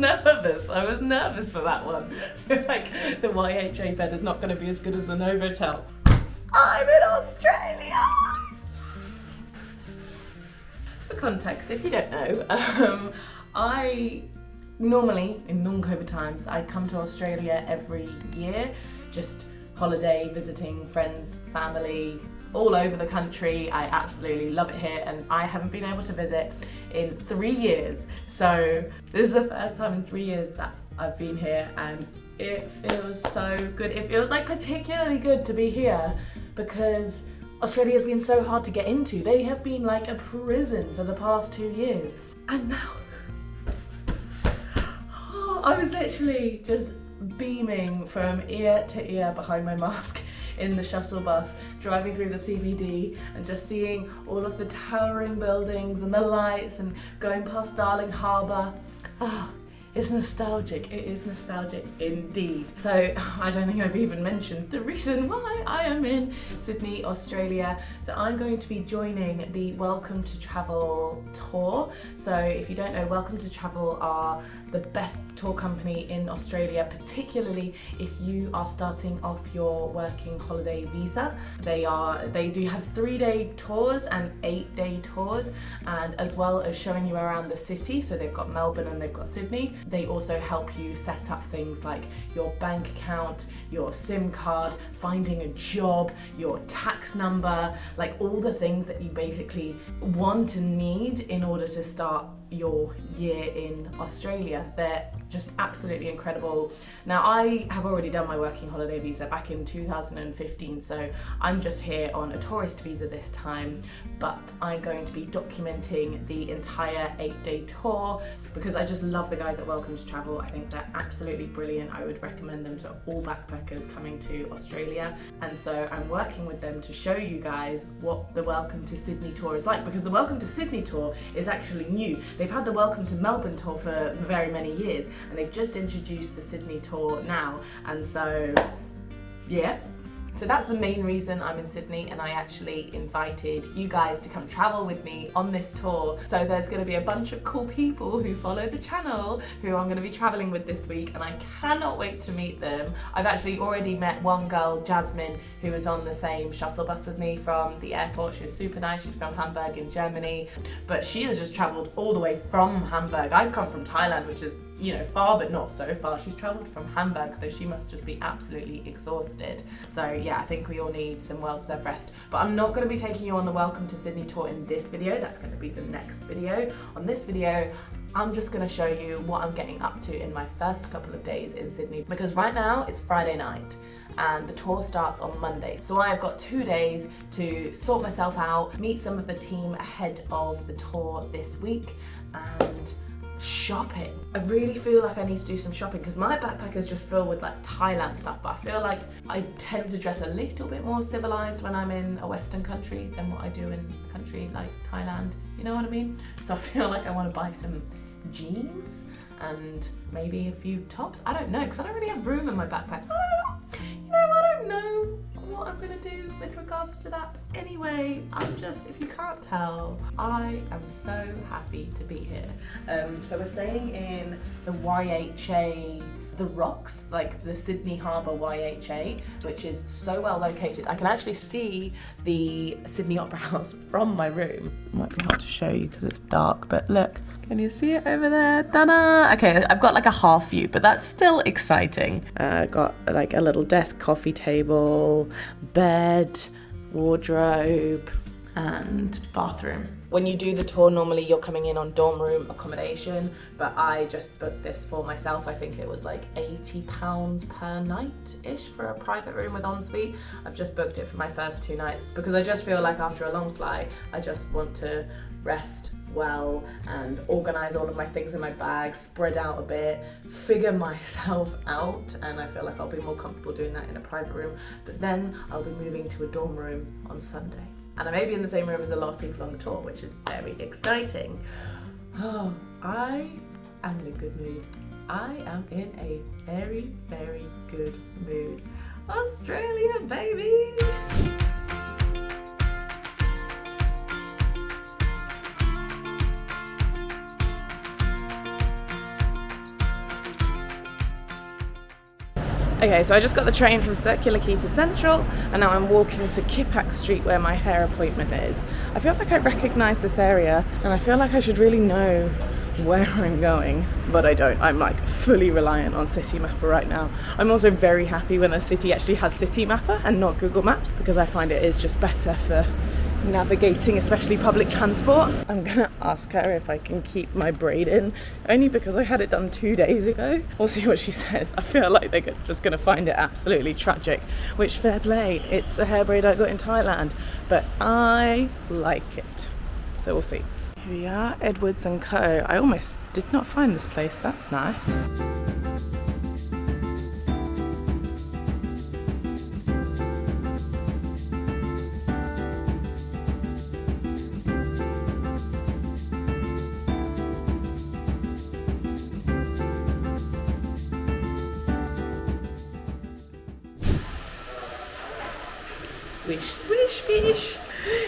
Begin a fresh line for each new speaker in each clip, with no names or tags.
nervous. I was nervous for that one. Like, the YHA bed is not going to be as good as the Novotel. I'm in Australia! For context, if you don't know, I normally, in non-COVID times, I come to Australia every year, just holiday, visiting friends, family, all over the country. I absolutely love it here, and I haven't been able to visit in 3 years. So this is the first time in 3 years that I've been here, and it feels so good. It feels like particularly good to be here because Australia has been so hard to get into. They have been like a prison for the past 2 years. And now, I was literally just beaming from ear to ear behind my mask in the shuttle bus, driving through the CBD and just seeing all of the towering buildings and the lights and going past Darling Harbour. It's nostalgic. It is nostalgic indeed. So I don't think I've even mentioned the reason why I am in Sydney, Australia. So I'm going to be joining the Welcome to Travel tour. So if you don't know, Welcome to Travel are the best tour company in Australia, particularly if you are starting off your working holiday visa. They do have 3-day tours and 8-day tours, and as well as showing you around the city. So they've got Melbourne and they've got Sydney. They also help you set up things like your bank account, your SIM card, finding a job, your tax number, like all the things that you basically want and need in order to start your year in Australia. They're just absolutely incredible. Now, I have already done my working holiday visa back in 2015, so I'm just here on a tourist visa this time, but I'm going to be documenting the entire 8-day tour because I just love the guys at Welcome to Travel. I think they're absolutely brilliant. I would recommend them to all backpackers coming to Australia, and so I'm working with them to show you guys what the Welcome to Sydney tour is like, because the Welcome to Sydney tour is actually new. They've had the Welcome to Melbourne tour for very many years, and they've just introduced the Sydney tour now, and so yeah. So that's the main reason I'm in Sydney, and I actually invited you guys to come travel with me on this tour. So there's going to be a bunch of cool people who follow the channel who I'm going to be traveling with this week, and I cannot wait to meet them. I've actually already met one girl, Jasmine, who was on the same shuttle bus with me from the airport. She was super nice. She's from Hamburg in Germany, but she has just traveled all the way from Hamburg. I've come from Thailand, which is, you know, far but not so far. She's traveled from Hamburg, so she must just be absolutely exhausted. So yeah, I think we all need some well-deserved rest. But I'm not going to be taking you on the Welcome to Sydney tour in this video. That's going to be the next video. On this video, I'm just going to show you what I'm getting up to in my first couple of days in Sydney, because right now it's Friday night and the tour starts on Monday. So I've got 2 days to sort myself out, meet some of the team ahead of the tour this week, and shopping. I really feel like I need to do some shopping because my backpack is just filled with like Thailand stuff, but I feel like I tend to dress a little bit more civilized when I'm in a Western country than what I do in a country like Thailand, you know what I mean? So I feel like I want to buy some jeans and maybe a few tops. I don't know, because I don't really have room in my backpack. I don't know what I'm gonna do with regards to that. Anyway, I'm just, if you can't tell, I am so happy to be here. So we're staying in the YHA, the Rocks, like the Sydney Harbour YHA, which is so well located. I can actually see the Sydney Opera House from my room. It might be hard to show you because it's dark, but look. Can you see it over there? Ta-da! Okay, I've got like a half view, but that's still exciting. Got like a little desk, coffee table, bed, wardrobe, and bathroom. When you do the tour, normally you're coming in on dorm room accommodation, but I just booked this for myself. I think it was like £80 per night-ish for a private room with ensuite. I've just booked it for my first 2 nights because I just feel like after a long flight, I just want to rest well and organize all of my things in my bag, spread out a bit, figure myself out, and I feel like I'll be more comfortable doing that in a private room. But then I'll be moving to a dorm room on Sunday, and I may be in the same room as a lot of people on the tour, which is very exciting. Oh, I am in a good mood. I am in a very, very good mood. Australia, baby! Okay, so I just got the train from Circular Quay to Central, and now I'm walking to Kippax Street where my hair appointment is. I feel like I recognise this area, and I feel like I should really know where I'm going, but I don't. I'm like fully reliant on City Mapper right now. I'm also very happy when a city actually has City Mapper and not Google Maps, because I find it is just better for navigating, especially public transport. I'm gonna ask her if I can keep my braid in, only because I had it done 2 days ago. We'll see what she says. I feel like they're just gonna find it absolutely tragic, which fair play. It's a hair braid I got in Thailand, but I like it. So we'll see. Here we are, Edwards & Co. I almost did not find this place. That's nice. Swish, swish, fish.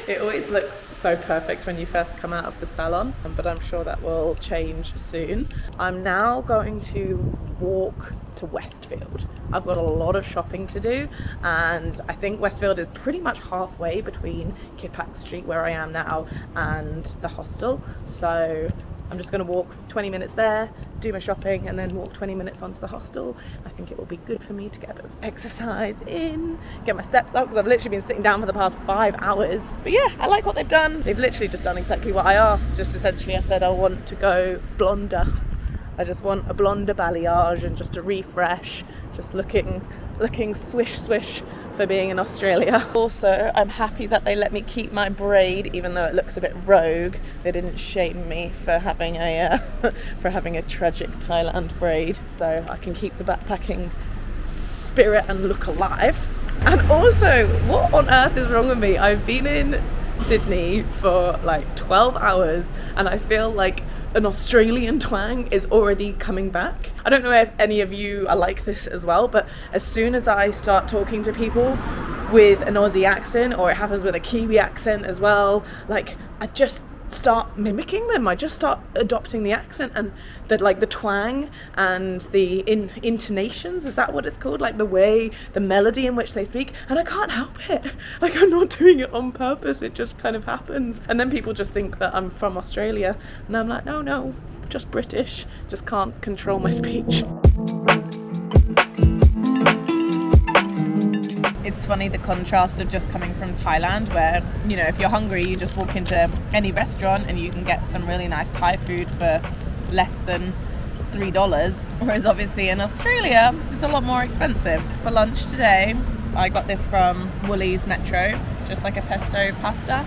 It always looks so perfect when you first come out of the salon, but I'm sure that will change soon. I'm now going to walk to Westfield. I've got a lot of shopping to do, and I think Westfield is pretty much halfway between Kippax Street, where I am now, and the hostel. So I'm just going to walk 20 minutes there, do my shopping, and then walk 20 minutes onto the hostel. I think it will be good for me to get a bit of exercise in, get my steps up, because I've literally been sitting down for the past 5 hours. But yeah, I like what they've done. They've literally just done exactly what I asked. Just essentially I said I want to go blonder. I just want a blonder balayage and just a refresh, just looking swish swish for being in Australia. Also, I'm happy that they let me keep my braid, even though it looks a bit rogue. They didn't shame me for having a tragic Thailand braid, so I can keep the backpacking spirit and look alive. And also, what on earth is wrong with me? I've been in Sydney for like 12 hours and I feel like an Australian twang is already coming back. I don't know if any of you are like this as well, but as soon as I start talking to people with an Aussie accent, or it happens with a Kiwi accent as well, like I just start mimicking them. I just start adopting the accent and the twang and the intonations, is that what it's called? Like the melody in which they speak, and I can't help it. Like I'm not doing it on purpose, it just kind of happens. And then people just think that I'm from Australia, and I'm like, no, just British, just can't control my speech. It's funny the contrast of just coming from Thailand, where, you know, if you're hungry, you just walk into any restaurant and you can get some really nice Thai food for less than $3. Whereas obviously in Australia, it's a lot more expensive. For lunch today, I got this from Woolies Metro, just like a pesto pasta,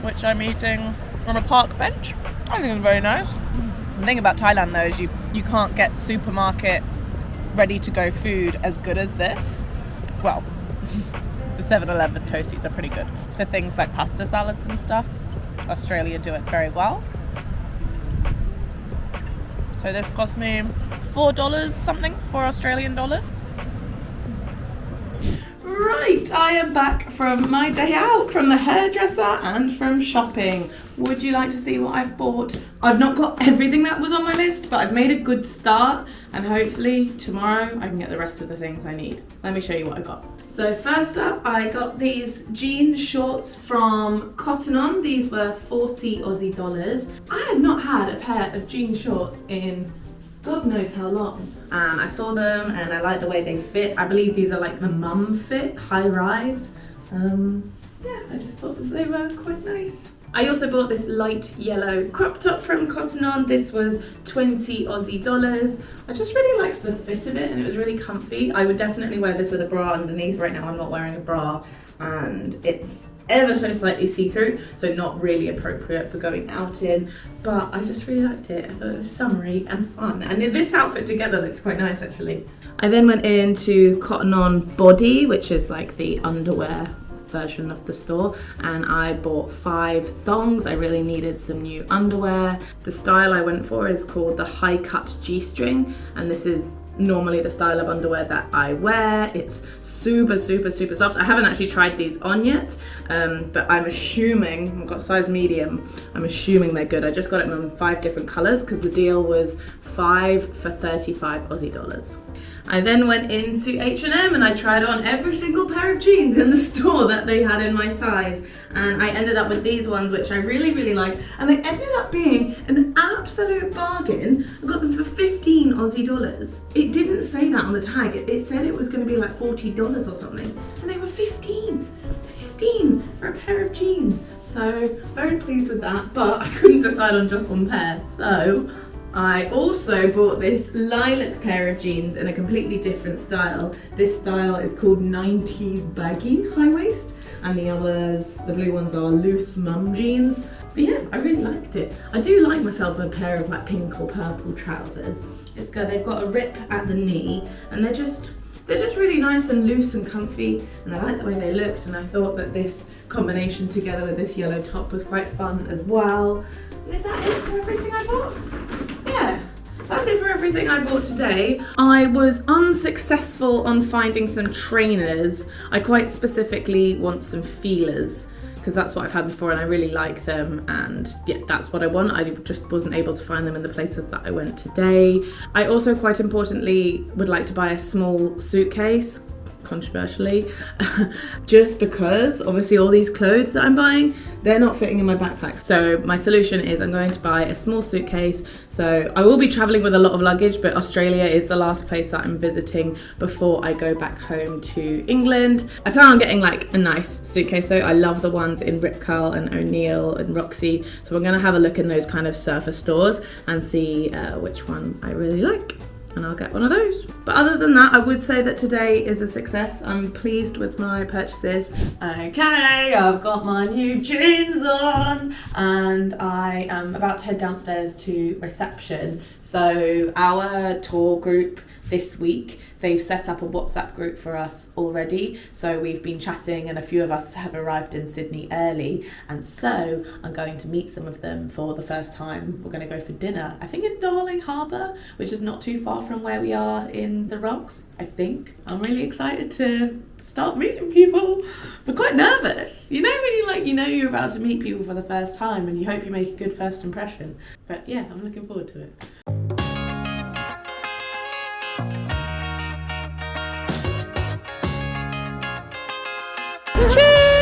which I'm eating on a park bench. I think it's very nice. The thing about Thailand though is you can't get supermarket ready to go food as good as this. Well, the 7-Eleven toasties are pretty good. For things like pasta salads and stuff, Australia do it very well. So this cost me $4 something, $4 Australian dollars. Right, I am back from my day out, from the hairdresser and from shopping. Would you like to see what I've bought? I've not got everything that was on my list, but I've made a good start, and hopefully tomorrow I can get the rest of the things I need. Let me show you what I got. So first up, I got these jean shorts from Cotton On. These were 40 Aussie dollars. I have not had a pair of jean shorts in God knows how long. And I saw them and I like the way they fit. I believe these are like the mum fit, high rise. Yeah, I just thought that they were quite nice. I also bought this light yellow crop top from Cotton On. This was 20 Aussie dollars. I just really liked the fit of it and it was really comfy. I would definitely wear this with a bra underneath. Right now I'm not wearing a bra and it's ever so slightly see-through, so not really appropriate for going out in, but I just really liked it. I thought it was summery and fun, and this outfit together looks quite nice actually. I then went into Cotton On Body, which is like the underwear version of the store, and I bought 5 thongs. I really needed some new underwear. The style I went for is called the high cut G-string, and this is normally the style of underwear that I wear. It's super, super, super soft. I haven't actually tried these on yet, but I'm assuming, I've got size medium, I'm assuming they're good. I just got it in 5 different colours because the deal was 5 for 35 Aussie dollars. I then went into H&M and I tried on every single pair of jeans in the store that they had in my size, and I ended up with these ones which I really, really like, and they ended up being an absolute bargain. I got them for 15 Aussie dollars. It didn't say that on the tag, it said it was going to be like $40 or something, and they were 15 for a pair of jeans. So very pleased with that, but I couldn't decide on just one pair, so I also bought this lilac pair of jeans in a completely different style. This style is called 90s baggy high waist, and the others, the blue ones, are loose mum jeans. But yeah, I really liked it. I do like myself a pair of like pink or purple trousers. It's good. They've got a rip at the knee, and they're just really nice and loose and comfy, and I like the way they looked, and I thought that this combination together with this yellow top was quite fun as well. And is that it for everything I bought? Yeah, that's it for everything I bought today. I was unsuccessful on finding some trainers. I quite specifically want some feelers, because that's what I've had before and I really like them, and yeah, that's what I want. I just wasn't able to find them in the places that I went today. I also, quite importantly, would like to buy a small suitcase, controversially, just because obviously all these clothes that I'm buying, they're not fitting in my backpack. So my solution is I'm going to buy a small suitcase. So I will be traveling with a lot of luggage, but Australia is the last place that I'm visiting before I go back home to England. I plan on getting like a nice suitcase though. I love the ones in Rip Curl and O'Neill and Roxy. So we're gonna have a look in those kind of surfer stores and see which one I really like, and I'll get one of those. But other than that, I would say that today is a success. I'm pleased with my purchases. Okay, I've got my new jeans on and I am about to head downstairs to reception. So our tour group this week, they've set up a WhatsApp group for us already. So we've been chatting and a few of us have arrived in Sydney early. And so I'm going to meet some of them for the first time. We're going to go for dinner, I think in Darling Harbour, which is not too far from where we are in the Rocks, I think. I'm really excited to start meeting people, but quite nervous. You know when you're about to meet people for the first time and you hope you make a good first impression. But yeah, I'm looking forward to it. Cheers!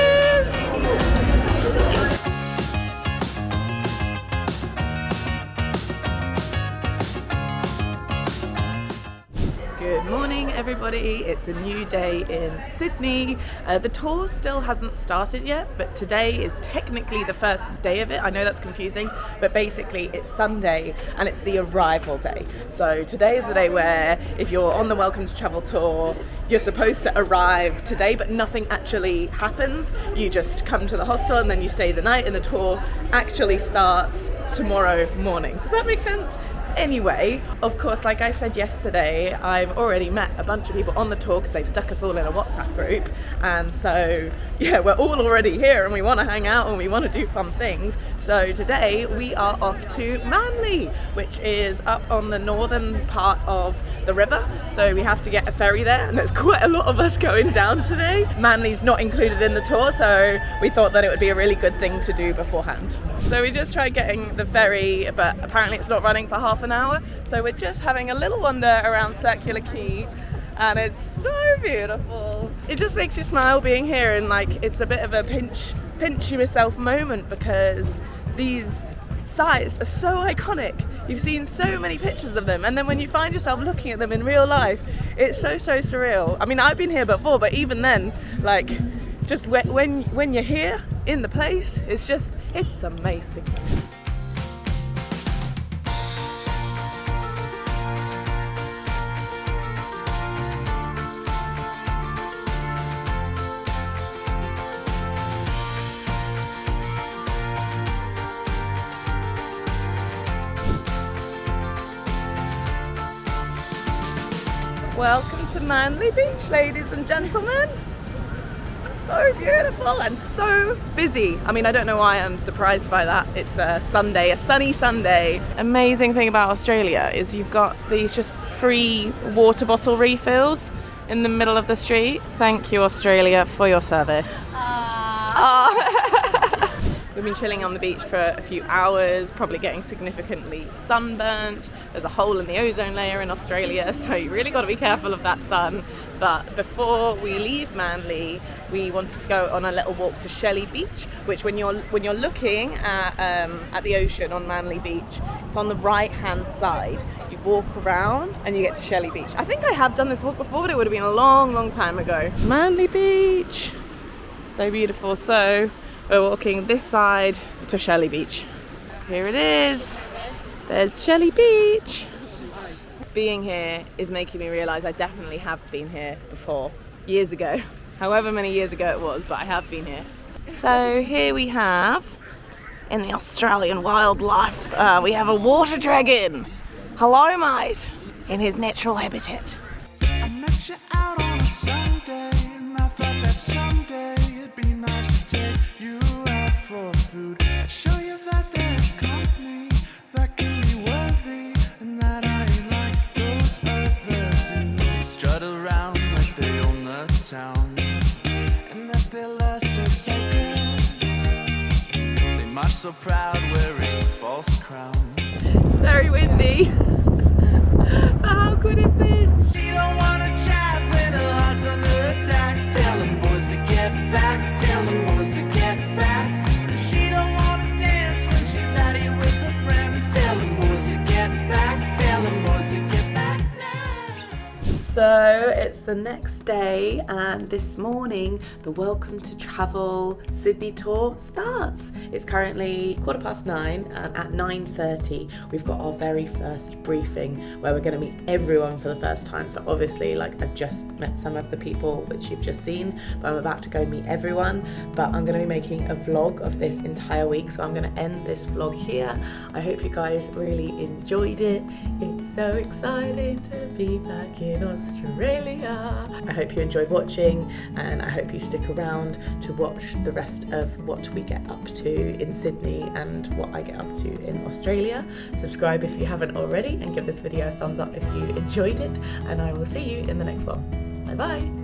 Good morning everybody, it's a new day in Sydney. The tour still hasn't started yet, but today is technically the first day of it. I know that's confusing, but basically it's Sunday and it's the arrival day. So today is the day where if you're on the Welcome to Travel tour, you're supposed to arrive today, but nothing actually happens. You just come to the hostel and then you stay the night, and the tour actually starts tomorrow morning. Does that make sense? Anyway, of course, like I said yesterday, I've already met a bunch of people on the tour because they've stuck us all in a WhatsApp group, and so yeah, we're all already here and we want to hang out and we want to do fun things. So today we are off to Manly, which is up on the northern part of the river, so we have to get a ferry there, and there's quite a lot of us going down today. Manly's not included in the tour, so we thought that it would be a really good thing to do beforehand. So we just tried getting the ferry, but apparently it's not running for half an hour, so we're just having a little wander around Circular Quay, and it's so beautiful. It just makes you smile being here, and like it's a bit of a pinch yourself moment because these sites are so iconic. You've seen so many pictures of them, and then when you find yourself looking at them in real life, it's so surreal. I mean, I've been here before, but even then, like, just when you're here in the place, it's amazing. Welcome to Manly Beach, ladies and gentlemen. So
so beautiful and so busy. I mean, I don't know why I'm surprised by that. It's a Sunday, a sunny Sunday. Amazing thing about Australia is you've got these just free water bottle refills in the middle of the street. Thank you, Australia, for your service. We've been chilling on the beach for a few hours, probably getting significantly sunburnt. There's a hole in the ozone layer in Australia, so you really got to be careful of that sun. But before we leave Manly, we wanted to go on a little walk to Shelly Beach, which when you're looking at the ocean on Manly Beach, it's on the right-hand side. You walk around and you get to Shelly Beach. I think I have done this walk before, but it would have been a long, long time ago. Manly Beach, so beautiful. So we're walking this side to Shelly Beach. Here it is. There's Shelly Beach. Being here is making me realise I definitely have been here before, years ago. However many years ago it was, but I have been here. So here we have, in the Australian wildlife, we have a water dragon. Hello, mate, in his natural habitat.
I met you out on a Sunday, and I thought that someday it'd be nice to take you out for food. I show you that there's company that can be worthy, and that I ain't like those other dudes. They strut around like they own the town, and that their lust is sacred. They march so proud wearing false crowns.
It's very windy. But how good is this?
She don't wanna chat when her heart's under attack. Tell them boys to get back. Tell them boys to get back. She don't wanna dance when she's out here with her friends. Tell them boys to get back. Tell them boys to get back now.
So it's the next day, and this morning the Welcome to Travel Sydney tour starts. It's currently 9:15, and at 9:30 we've got our very first briefing where we're going to meet everyone for the first time. So obviously, like, I've just met some of the people which you've just seen, but I'm about to go meet everyone. But I'm going to be making a vlog of this entire week, so I'm going to end this vlog here. I hope you guys really enjoyed it. It's so exciting to be back in Australia. I hope you enjoyed watching, and I hope you stick around to watch the rest of what we get up to in Sydney and what I get up to in Australia. Subscribe if you haven't already, and give this video a thumbs up if you enjoyed it, and I will see you in the next one. Bye bye.